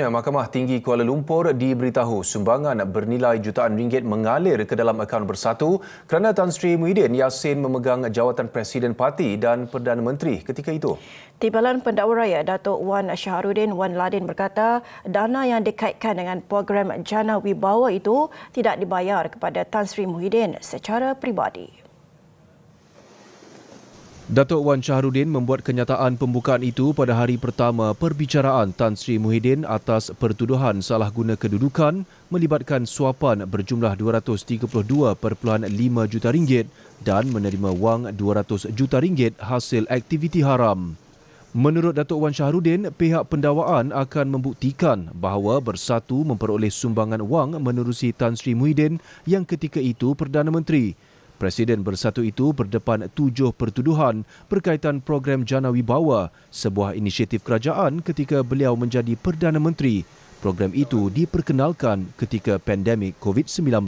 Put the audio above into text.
Mahkamah Tinggi Kuala Lumpur diberitahu sumbangan bernilai jutaan ringgit mengalir ke dalam akaun bersatu kerana Tan Sri Muhyiddin Yassin memegang jawatan Presiden Parti dan Perdana Menteri ketika itu. Timbalan Pendakwa Raya Datuk Wan Shahruddin Wan Ladin berkata dana yang dikaitkan dengan program Jana Wibawa itu tidak dibayar kepada Tan Sri Muhyiddin secara peribadi. Datuk Wan Shahruddin membuat kenyataan pembukaan itu pada hari pertama perbicaraan Tan Sri Muhyiddin atas pertuduhan salah guna kedudukan melibatkan suapan berjumlah 232.5 juta ringgit dan menerima wang 200 juta ringgit hasil aktiviti haram. Menurut Datuk Wan Shahruddin, pihak pendakwaan akan membuktikan bahawa Bersatu memperoleh sumbangan wang menerusi Tan Sri Muhyiddin yang ketika itu Perdana Menteri. Presiden Bersatu itu berdepan 7 pertuduhan berkaitan program Jana Wibawa, sebuah inisiatif kerajaan ketika beliau menjadi Perdana Menteri. Program itu diperkenalkan ketika pandemik COVID-19.